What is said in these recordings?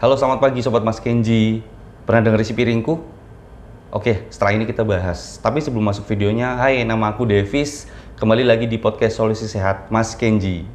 Halo, selamat pagi Sobat Mas Kenji. Pernah dengar isi piringku? Oke, setelah ini kita bahas. Tapi sebelum masuk videonya, hai, nama aku Davis. Kembali lagi di podcast Solusi Sehat Mas Kenji.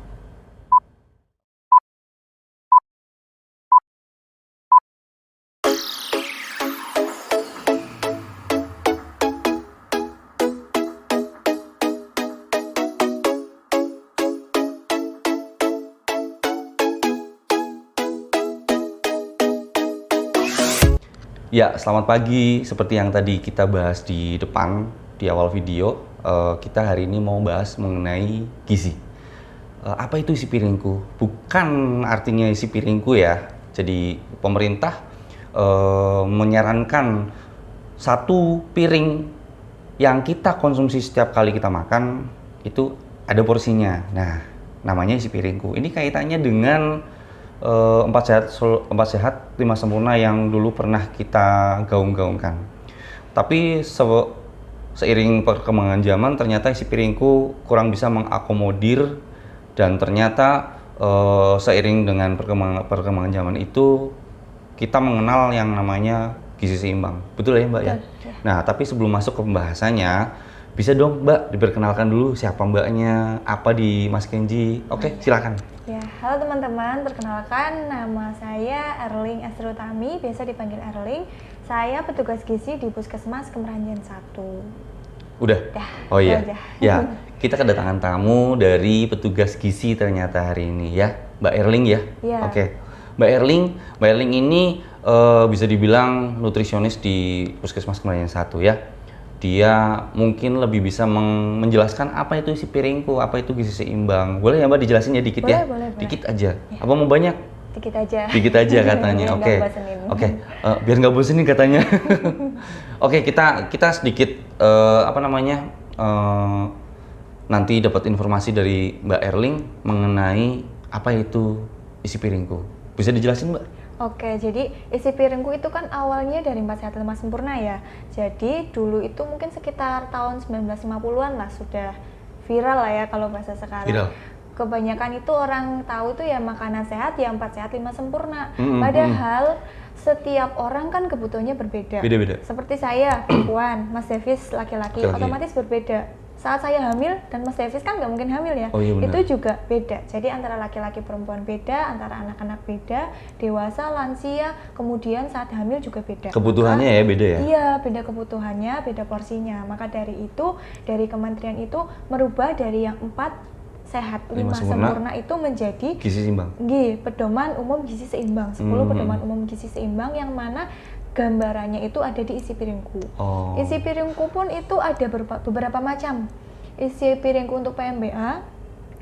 Ya, selamat pagi. Seperti yang tadi kita bahas di depan, di awal video, kita hari ini mau bahas mengenai gizi. Apa itu isi piringku? Bukan artinya isi piringku ya. Jadi pemerintah menyarankan satu piring yang kita konsumsi setiap kali kita makan itu ada porsinya. Nah, namanya isi piringku. Ini kaitannya dengan 4 sehat 5 sempurna yang dulu pernah kita gaung-gaungkan. Tapi seiring perkembangan zaman ternyata isi piringku kurang bisa mengakomodir, dan ternyata seiring dengan perkembangan zaman itu kita mengenal yang namanya gizi seimbang. Betul ya Mbak ya? Nah, tapi sebelum masuk ke pembahasannya, bisa dong Mbak diperkenalkan dulu siapa Mbaknya, apa di Mas Kenji. Oke, silakan. Ya, halo teman-teman, perkenalkan nama saya Erling Asrutami, biasa dipanggil Erling. Saya petugas gizi di Puskesmas Kemeranjen 1. Udah? Oh iya. Aja. Ya, kita kedatangan tamu dari petugas gizi ternyata hari ini ya, Mbak Erling ya? Iya. Oke. Mbak Erling ini bisa dibilang nutrisionis di Puskesmas Kemeranjen 1 ya. Dia mungkin lebih bisa menjelaskan apa itu isi piringku, apa itu gizi seimbang. Boleh ya Mbak dijelasin ya dikit ya? Boleh. Dikit aja. Ya. Apa mau banyak? Dikit aja. Dikit aja katanya. Oke. Biar nggak bosenin katanya. Oke, kita sedikit nanti dapat informasi dari Mbak Erling mengenai apa itu isi piringku. Bisa dijelasin Mbak? Oke, jadi isi piringku itu kan awalnya dari 4 sehat 5 sempurna ya. Jadi dulu itu mungkin sekitar tahun 1950-an lah sudah viral lah ya kalau bahasa sekarang. Viral. Kebanyakan itu orang tahu tuh ya makanan sehat ya 4 sehat 5 sempurna. Padahal setiap orang kan kebutuhannya berbeda. Beda-beda. Seperti saya perempuan, Mas Davis laki-laki, otomatis berbeda. Saat saya hamil dan Mas Davis kan nggak mungkin hamil ya, oh, iya itu juga beda. Jadi antara laki-laki perempuan beda, antara anak-anak beda, dewasa, lansia, kemudian saat hamil juga beda. Kebutuhannya ya beda ya? Iya, beda kebutuhannya, beda porsinya. Maka dari itu, dari kementerian itu merubah dari yang 4 sehat 5 sempurna itu menjadi gizi seimbang. Pedoman umum gizi seimbang. 10 pedoman umum gizi seimbang yang mana gambarannya itu ada di isi piringku. Isi piringku pun itu ada beberapa macam. Isi piringku untuk PMBA,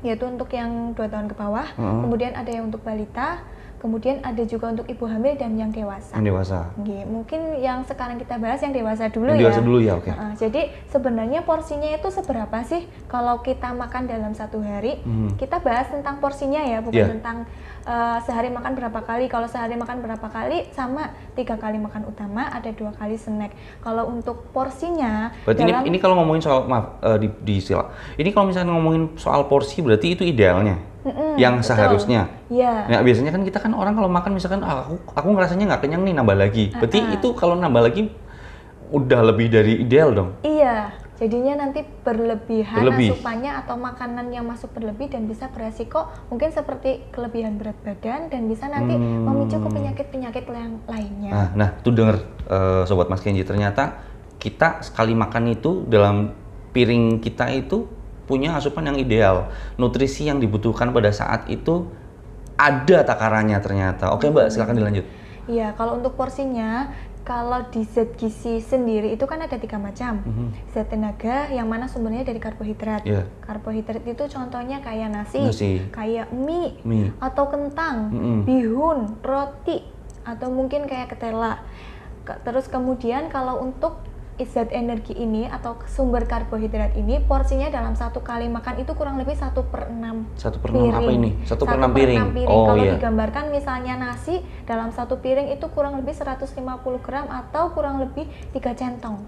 yaitu untuk yang 2 tahun ke bawah. Kemudian ada yang untuk balita. Kemudian ada juga untuk ibu hamil dan yang dewasa. Yang dewasa. Mungkin yang sekarang kita bahas yang dewasa dulu ya. Dewasa dulu ya, oke. Jadi sebenarnya porsinya itu seberapa sih kalau kita makan dalam 1 hari? Kita bahas tentang porsinya ya, bukan tentang sehari makan berapa kali. Kalau sehari makan berapa kali sama 3 kali makan utama, ada 2 kali snack. Kalau untuk porsinya, berarti ini kalau ngomongin soal ini kalau misalnya ngomongin soal porsi berarti itu idealnya. Yang seharusnya. Iya. Nah, biasanya kan kita kan orang kalau makan misalkan aku ngerasanya nggak kenyang nih, nambah lagi. Berarti itu kalau nambah lagi udah lebih dari ideal dong. Iya. Jadinya nanti berlebihan asupannya atau makanan yang masuk berlebih dan bisa beresiko mungkin seperti kelebihan berat badan dan bisa nanti memicu ke penyakit-penyakit yang lainnya. Nah, tuh denger Sobat Mas Kenji, ternyata kita sekali makan itu dalam piring kita itu punya asupan yang ideal. Nutrisi yang dibutuhkan pada saat itu ada takarannya ternyata. Oke Mbak, silakan dilanjut. Iya, kalau untuk porsinya, kalau di zat gizi sendiri itu kan ada 3 macam. Zat tenaga yang mana sumbernya dari karbohidrat. Karbohidrat itu contohnya kayak nasi. Kayak mie, atau kentang, bihun, roti, atau mungkin kayak ketela. Terus kemudian kalau untuk zat energi ini atau sumber karbohidrat ini porsinya dalam 1 kali makan itu kurang lebih 1/6 piring. Apa ini? 1/6 piring. Kalau digambarkan misalnya nasi dalam 1 piring itu kurang lebih 150 gram atau kurang lebih 3 centong.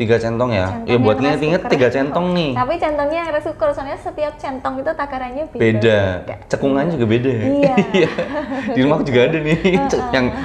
3 centong ya? Ya buat nginget-nginget 3 centong nih. Tapi centongnya yang rice cooker, soalnya setiap centong itu takarannya beda. Beda. Cekungannya juga beda. Iya. Di rumah aku juga ada nih,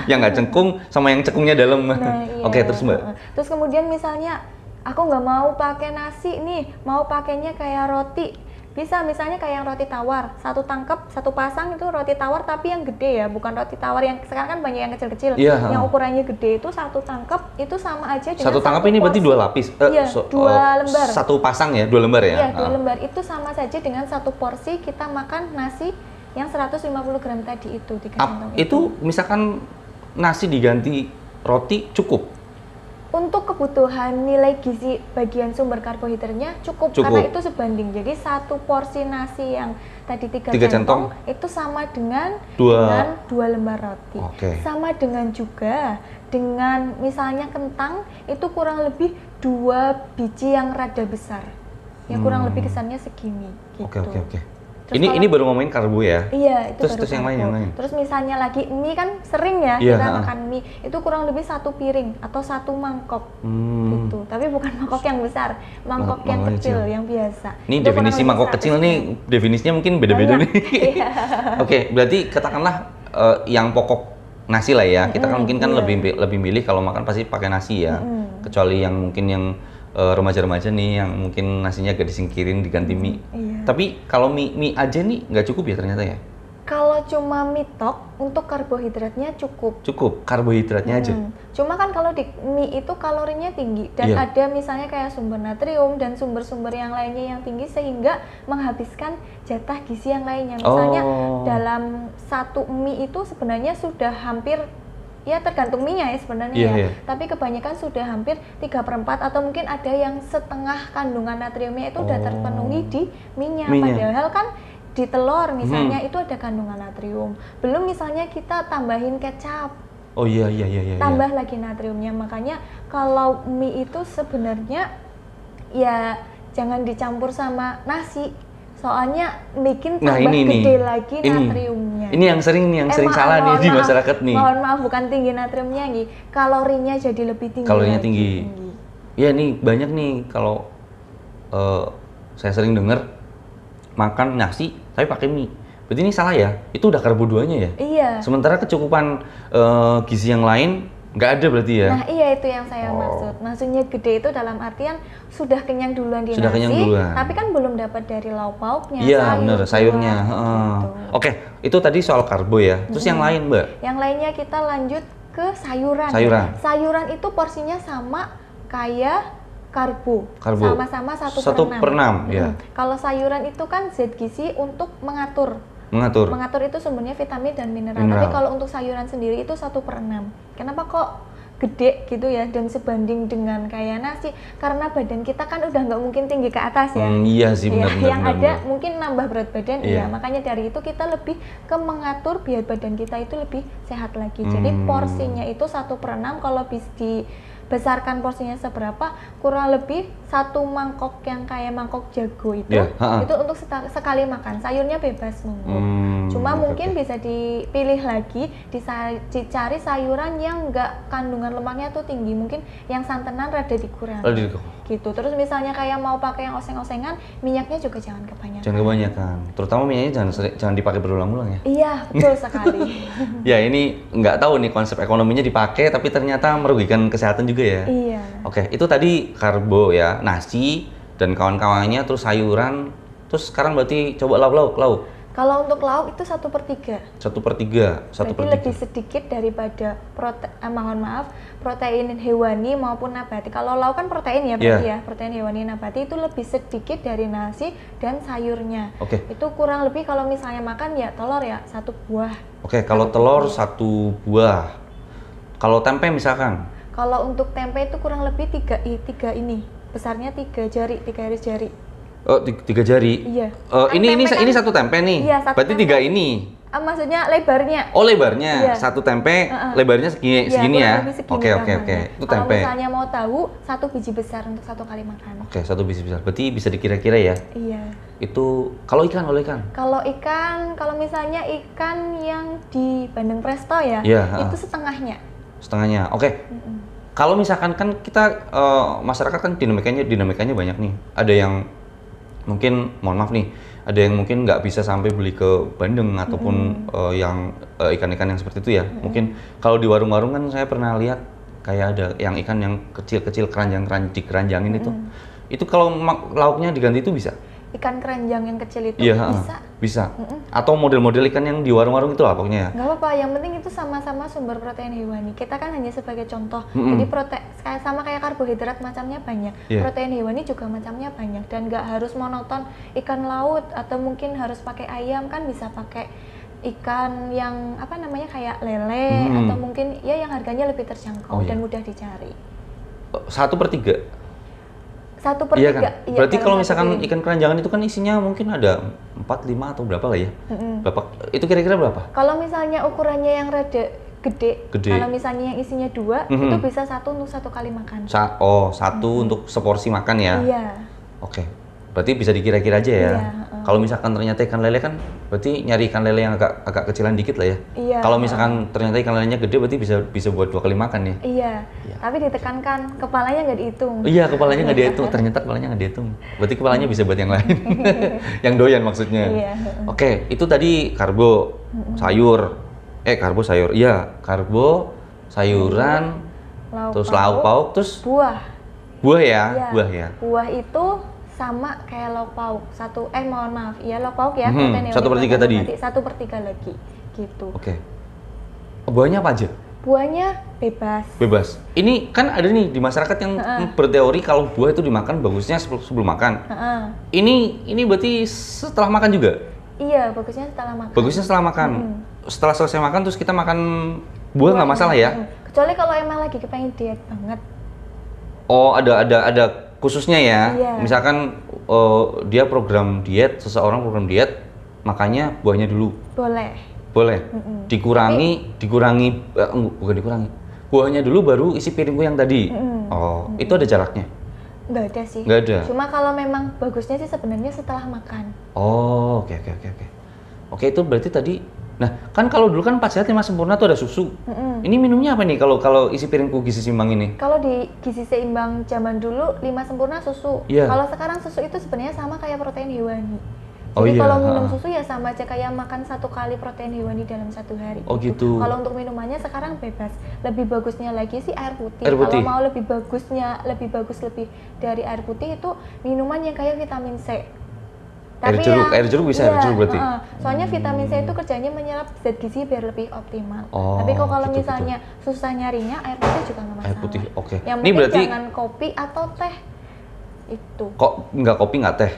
yang nggak cengkung sama yang cekungnya dalam. Nah, iya. Oke, terus Mbak. Terus kemudian misalnya aku nggak mau pakai nasi nih, mau pakainya kayak roti. Bisa misalnya kayak yang roti tawar, satu tangkep, satu pasang itu roti tawar tapi yang gede ya, bukan roti tawar yang sekarang kan banyak yang kecil-kecil, yang ukurannya gede itu satu tangkep itu sama aja dengan satu tangkep ini berarti 2 lapis? Iya, 2 lembar. Satu pasang ya, 2 lembar ya? Iya, 2 lembar itu sama saja dengan satu porsi kita makan nasi yang 150 gram tadi itu, 3 centong itu. Misalkan nasi diganti roti cukup? Untuk kebutuhan nilai gizi bagian sumber karbohidratnya cukup, karena itu sebanding. Jadi satu porsi nasi yang tadi 3 centong itu sama dengan 2 lembar roti. Sama dengan juga dengan misalnya kentang itu kurang lebih 2 biji yang rada besar. Ya kurang lebih kesannya segini gitu. Oke. Ini baru ngomongin karbo ya? Iya, itu terus yang lain. Terus misalnya lagi mie kan sering ya kita makan mie, itu kurang lebih 1 piring atau 1 mangkok gitu. Tapi bukan mangkok yang besar, mangkok yang kecil, yang biasa. Ini itu definisi mangkok kecil nih, definisinya mungkin beda-beda nih. Oke, berarti katakanlah yang pokok nasi lah ya. Kita kan mungkin kan lebih milih kalau makan pasti pakai nasi ya. Kecuali yang mungkin yang remaja-remaja nih yang mungkin nasinya agak disingkirin diganti mie. Tapi kalau mie aja nih nggak cukup ya ternyata ya? Kalau cuma mie tok untuk karbohidratnya cukup. Cukup karbohidratnya aja. Cuma kan kalau di mie itu kalorinya tinggi dan ada misalnya kayak sumber natrium dan sumber-sumber yang lainnya yang tinggi sehingga menghabiskan jatah gizi yang lainnya. Misalnya dalam satu mie itu sebenarnya sudah hampir, ya tergantung mie-nya ya sebenarnya tapi kebanyakan sudah hampir 3/4 atau mungkin ada yang setengah kandungan natriumnya itu udah terpenuhi di mie-nya. Padahal kan di telur misalnya itu ada kandungan natrium. Belum misalnya kita tambahin kecap. Tambah lagi natriumnya. Makanya kalau mie itu sebenarnya ya jangan dicampur sama nasi. Soalnya bikin tambah gede lagi natriumnya. Ini yang sering salah nih di masyarakat nih. Mohon maaf, bukan tinggi natriumnya nih, kalorinya jadi lebih tinggi. Kalorinya tinggi. Iya nih banyak nih kalau saya sering dengar makan nasi tapi pakai mie. Berarti ini salah ya? Itu udah karbo 2-nya ya? Iya. Sementara kecukupan gizi yang lain nggak ada berarti ya? Nah iya itu yang saya maksud. Maksudnya gede itu dalam artian sudah kenyang duluan di nasi, tapi kan belum dapat dari lauk pauknya. Iya benar, sayurnya. Gitu. Oke, itu tadi soal karbo ya. Terus yang lain Mbak? Yang lainnya kita lanjut ke sayuran. Sayuran itu porsinya sama kayak karbo. Sama-sama 1/6. Ya. Kalau sayuran itu kan zat gizi untuk mengatur itu sumbernya vitamin dan mineral. Tapi kalau untuk sayuran sendiri itu 1/6. Kenapa kok gede gitu ya dan sebanding dengan kayak nasi? Karena badan kita kan udah nggak mungkin tinggi ke atas ya. Iya sih benar. Yang ada mungkin nambah berat badan. Makanya dari itu kita lebih ke mengatur biar badan kita itu lebih sehat lagi. Jadi porsinya itu 1/6. Kalau bisa dibesarkan porsinya seberapa, kurang lebih 1 mangkok yang kayak mangkok jago itu untuk sekali makan. Sayurnya bebas monggo. Cuma mungkin bisa dipilih lagi, dicari sayuran yang enggak kandungan lemaknya tuh tinggi, mungkin yang santenan rada dikurangi. Gitu. Terus misalnya kayak mau pakai yang oseng-osengan, minyaknya juga jangan kebanyakan. Jangan kebanyakan. Terutama minyaknya jangan dipakai berulang-ulang ya. Iya, betul sekali. Ya ini nggak tahu nih konsep ekonominya dipakai tapi ternyata merugikan kesehatan juga ya. Iya. Oke, itu tadi karbo ya, nasi dan kawan-kawannya, terus sayuran, terus sekarang berarti coba lauk. Kalau untuk lauk itu 1/3. 1/3. Berarti lebih sedikit daripada protein hewani maupun nabati. Kalau lauk kan protein ya berarti ya, protein hewani nabati itu lebih sedikit dari nasi dan sayurnya. Itu kurang lebih kalau misalnya makan ya telur ya 1 buah. Kalau telur 1 buah. Kalau tempe misalkan? Kalau untuk tempe itu kurang lebih 3 ini. Besarnya 3 jari, 3 garis jari. Oh, 3 jari. Iya. Ini 1 tempe nih. Iya, berarti tempe. 3 ini. Maksudnya lebarnya. Oh, lebarnya. 1 tempe, lebarnya segini ya. Oke. Itu tempe. Kalau misalnya mau tahu, 1 biji besar untuk 1 kali makan. 1 biji besar. Berarti bisa dikira-kira ya. Iya. Itu kalau ikan. Kalau misalnya ikan yang di Bandeng Presto ya, itu setengahnya. Oke. Kalau misalkan kan kita masyarakat kan dinamikanya banyak nih. Ada yang mungkin, mohon maaf nih, ada yang mungkin nggak bisa sampai beli ke bandeng ataupun yang ikan-ikan yang seperti itu ya. Mungkin kalau di warung-warung kan saya pernah lihat kayak ada yang ikan yang kecil-kecil dikeranjangin itu. Itu kalau lauknya diganti itu bisa? Ikan keranjang yang kecil itu bisa. Atau model-model ikan yang di warung-warung itu lah pokoknya. Nggak apa-apa, yang penting itu sama-sama sumber protein hewani. Kita kan hanya sebagai contoh. Jadi sama kayak karbohidrat macamnya banyak. Protein hewani juga macamnya banyak, dan nggak harus monoton ikan laut atau mungkin harus pakai ayam, kan bisa pakai ikan yang apa namanya kayak lele atau mungkin ya yang harganya lebih terjangkau dan mudah dicari. 1/3. 1/3. Iya kan? Berarti kalau misalkan ikan keranjangan itu kan isinya mungkin ada 4, 5 atau berapa lah ya? Berapa? Itu kira-kira berapa? Kalau misalnya ukurannya yang rada gede. Kalau misalnya yang isinya 2, itu bisa 1 untuk 1 kali makan. Satu untuk seporsi makan ya? Iya. Oke. Berarti bisa dikira-kira aja ya? Kalau misalkan ternyata ikan lele kan, berarti nyari ikan lele yang agak kecilan dikit lah ya? Iya. Kalau misalkan ternyata ikan lelenya gede, berarti bisa buat 2 kali makan ya? Iya. Tapi ditekankan, kepalanya nggak dihitung. Iya, kepalanya nggak dihitung. Ternyata kepalanya nggak dihitung. Berarti kepalanya bisa buat yang lain. Yang doyan maksudnya. Iya. Oke, itu tadi karbo, sayur. Karbo sayur. Iya, karbo, sayuran, terus lauk pauk, terus buah. Buah ya? Iya. Buah ya. Buah itu sama kayak lauk pauk. Mohon maaf. Iya, lauk pauk ya. 1/3 tadi. 1/3 lagi. Gitu. Oke. Buahnya apa aja? Buahnya bebas. Ini kan ada nih di masyarakat yang berteori kalau buah itu dimakan bagusnya sebelum makan. Ini berarti setelah makan juga? Iya, bagusnya setelah makan. Bagusnya setelah makan. Setelah selesai makan terus kita makan buah nggak masalah ya? Kecuali kalau emang lagi kepengen diet banget. Oh, ada khususnya ya. Iya. Misalkan dia program diet, seseorang program diet, makanya buahnya dulu. Boleh. Bukan dikurangi. Buahnya dulu baru isi piringku yang tadi. Itu ada jaraknya? Nggak ada sih. Nggak ada. Cuma kalau memang bagusnya sih sebenarnya setelah makan. Oke. Oke, itu berarti tadi. Nah, kan kalau dulu kan 4 sehat 5 sempurna tuh ada susu. Ini minumnya apa nih kalau isi piringku gizi seimbang ini? Kalau di gizi seimbang zaman dulu 5 sempurna susu. Yeah. Kalau sekarang susu itu sebenarnya sama kayak protein hewani. Jadi kalau minum susu ya sama aja kayak makan 1 kali protein hewani dalam 1 hari. Oh gitu. Kalau untuk minumannya sekarang bebas. Lebih bagusnya lagi sih air putih. Kalau mau lebih bagus dari air putih itu minuman yang kayak vitamin C. Air jeruk bisa, air jeruk berarti. Soalnya vitamin C itu kerjanya menyerap zat gizi biar lebih optimal. Tapi kalau misalnya susah nyarinya, air putih juga nggak masalah. Air putih, oke. Yang penting berarti jangan kopi atau teh. Itu. Kok nggak kopi nggak teh?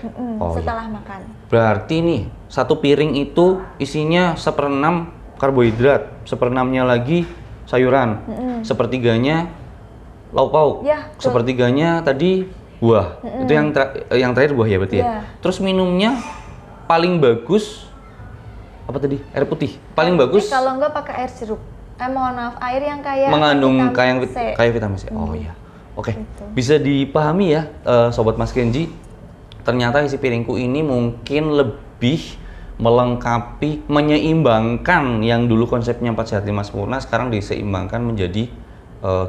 Setelah makan. Berarti nih 1 piring itu isinya 1/6 karbohidrat, 1/6-nya lagi sayuran, 1/3-nya lauk pauk, 1/3-nya tadi buah. Itu yang terakhir buah ya berarti ya. Terus minumnya paling bagus apa tadi? Air putih. Paling bagus. Kalau nggak pakai air jeruk. Mohon maaf, air yang kayak mengandung kayak vitamin C. Oh iya. Oke, bisa dipahami ya, Sobat Mas Kenji. Ternyata isi piringku ini mungkin lebih melengkapi, menyeimbangkan yang dulu konsepnya 4 sehat 5 sempurna, sekarang diseimbangkan menjadi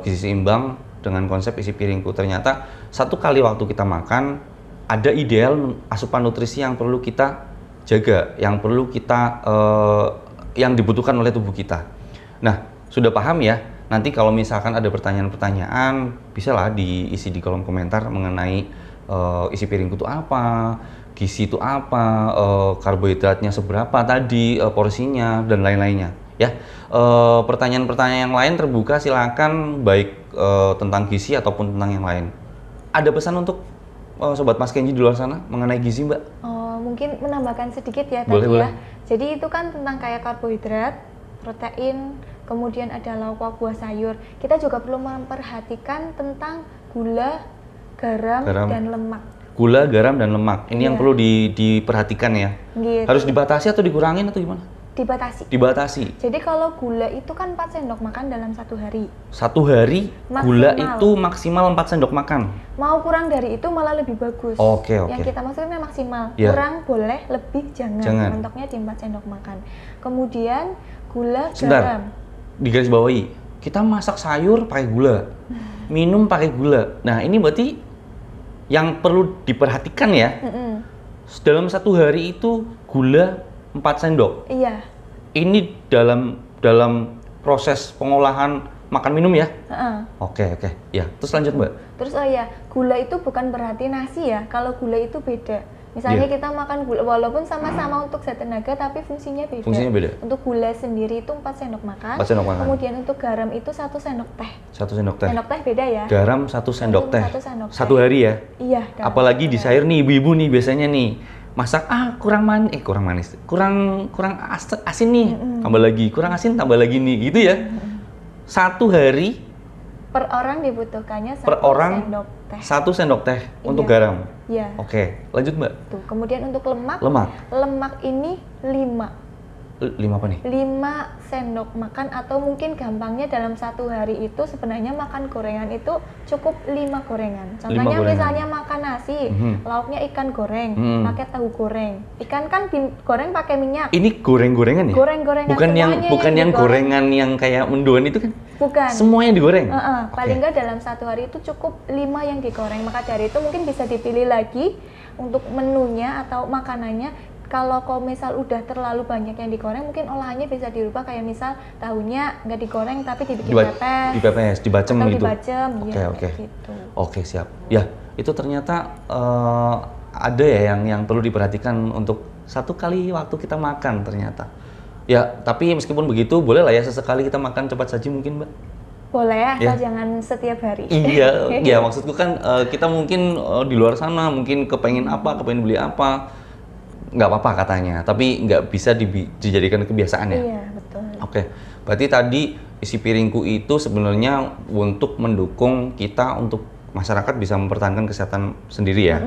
gizi seimbang dengan konsep isi piringku. Ternyata 1 kali waktu kita makan, ada ideal asupan nutrisi yang perlu kita jaga, yang perlu kita, yang dibutuhkan oleh tubuh kita. Nah, sudah paham ya? Nanti kalau misalkan ada pertanyaan-pertanyaan, bisalah diisi di kolom komentar mengenai isi piringku itu apa, gizi itu apa, karbohidratnya seberapa tadi, porsinya, dan lain-lainnya. Ya, pertanyaan-pertanyaan yang lain terbuka, silakan baik tentang gizi ataupun tentang yang lain. Ada pesan untuk Sobat Mas Kenji di luar sana mengenai gizi, Mbak? Mungkin menambahkan sedikit ya boleh, tadi boleh. ya. Jadi itu kan tentang kayak karbohidrat, protein, kemudian ada lauk pauk, buah, sayur. Kita juga perlu memperhatikan tentang gula, garam, dan lemak. Gula, garam, dan lemak. Ini yang perlu diperhatikan ya. Gitu. Harus dibatasi atau dikurangin atau gimana? Dibatasi. Jadi kalau gula itu kan 4 sendok makan dalam 1 hari. 1 hari maksimal. Gula itu maksimal 4 sendok makan. Mau kurang dari itu malah lebih bagus. Oke. Yang kita maksudnya maksimal. Kurang boleh, lebih jangan. Mentoknya di 4 sendok makan. Kemudian gula, garam. Di garis bawahi, kita masak sayur pakai gula. minum pakai gula. Nah, ini berarti yang perlu diperhatikan ya. Dalam satu hari itu gula 4 sendok. Iya. Ini dalam proses pengolahan makan minum ya? Oke. Ya, terus lanjut Mbak. Terus gula itu bukan berarti nasi ya. Kalau gula itu beda. Misalnya kita makan gula, walaupun sama-sama untuk zat tenaga, tapi fungsinya beda. Fungsinya beda. Untuk gula sendiri itu 4 sendok makan. 4 sendok makan. Kemudian untuk garam itu 1 sendok teh. 1 sendok teh. Sendok teh beda ya. Garam 1 sendok teh. 1 sendok teh. Satu hari ya? Iya. Apalagi di sayur nih, ibu-ibu nih biasanya nih masak kurang manis, kurang asin nih, tambah lagi, kurang asin tambah lagi nih, gitu ya. Satu hari per orang dibutuhkannya 1 sendok teh. 1 sendok teh untuk garam. Iya. Oke, lanjut Mbak. Tuh, kemudian untuk lemak. Lemak ini 5 apa nih? 5 sendok makan, atau mungkin gampangnya dalam satu hari itu sebenarnya makan gorengan itu cukup 5 gorengan. Contohnya misalnya makan nasi, lauknya ikan goreng, pakai tahu goreng. Ikan kan digoreng pakai minyak. Ini goreng-gorengan ya? Goreng-gorengan. Bukan yang gorengan yang kayak mendoan itu kan? Bukan. Semuanya digoreng? Paling nggak dalam satu hari itu cukup 5 yang digoreng. Maka dari itu mungkin bisa dipilih lagi untuk menunya atau makanannya. Kalau misal udah terlalu banyak yang digoreng, mungkin olahannya bisa dirubah, kayak misal tahunya nggak digoreng tapi dibikin pepes. Dipepes, dibacem atau gitu? Dibacem, Oke. Gitu. Oke, siap. Ya, itu ternyata ada ya yang perlu diperhatikan untuk satu kali waktu kita makan ternyata. Ya, tapi meskipun begitu, boleh lah ya sesekali kita makan cepat saji mungkin, Mbak? Boleh, asal jangan setiap hari. Iya, ya maksudku kan kita mungkin di luar sana mungkin kepengen beli apa, nggak apa-apa katanya, tapi nggak bisa dijadikan kebiasaan ya? Iya, betul. Oke, berarti tadi isi piringku itu sebenarnya untuk mendukung kita untuk masyarakat bisa mempertahankan kesehatan sendiri ya,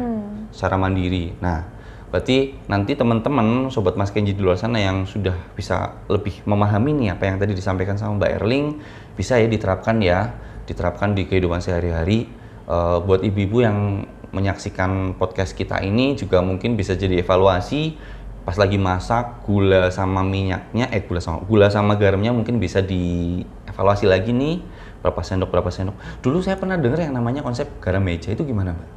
secara mandiri. Nah, berarti nanti teman-teman, Sobat Mas Kenji di luar sana yang sudah bisa lebih memahami nih apa yang tadi disampaikan sama Mbak Erling, bisa ya diterapkan di kehidupan sehari-hari. Buat ibu-ibu yang menyaksikan podcast kita ini juga mungkin bisa jadi evaluasi pas lagi masak, gula sama minyaknya, gula sama garamnya mungkin bisa dievaluasi lagi nih, berapa sendok. Dulu saya pernah dengar yang namanya konsep garam meja, itu gimana Mbak?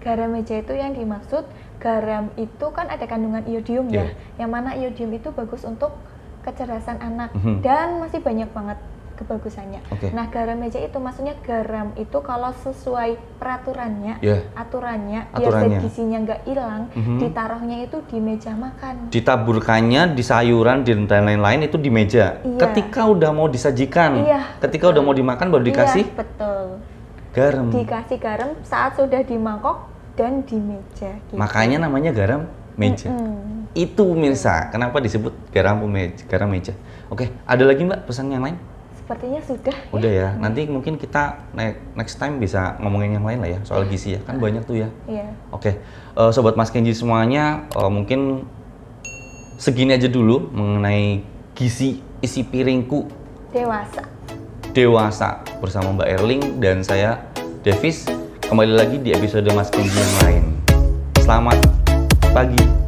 Garam meja itu yang dimaksud, garam itu kan ada kandungan iodium ya, yang mana iodium itu bagus untuk kecerdasan anak dan masih banyak banget kebagusannya. Nah, garam meja itu maksudnya garam itu kalau sesuai peraturannya, aturannya, biar zat gizinya nggak hilang, ditaruhnya itu di meja makan. Ditaburkannya di sayuran dan lain-lain itu di meja. Ketika udah mau disajikan, ketika udah mau dimakan baru dikasih. Betul. Garam. Dikasih garam saat sudah di mangkok dan di meja. Gitu. Makanya namanya garam meja. Itu pemirsa, kenapa disebut garam meja. Oke, ada lagi Mbak pesan yang lain? Sepertinya sudah. Udah ya, nanti mungkin kita next time bisa ngomongin yang lain lah ya, soal gizi ya, kan banyak tuh ya. Iya. Oke, Sobat Mas Kenji semuanya, mungkin segini aja dulu mengenai gizi isi piringku dewasa bersama Mbak Erling dan saya Davis. Kembali lagi di episode Mas Kenji yang lain. Selamat pagi.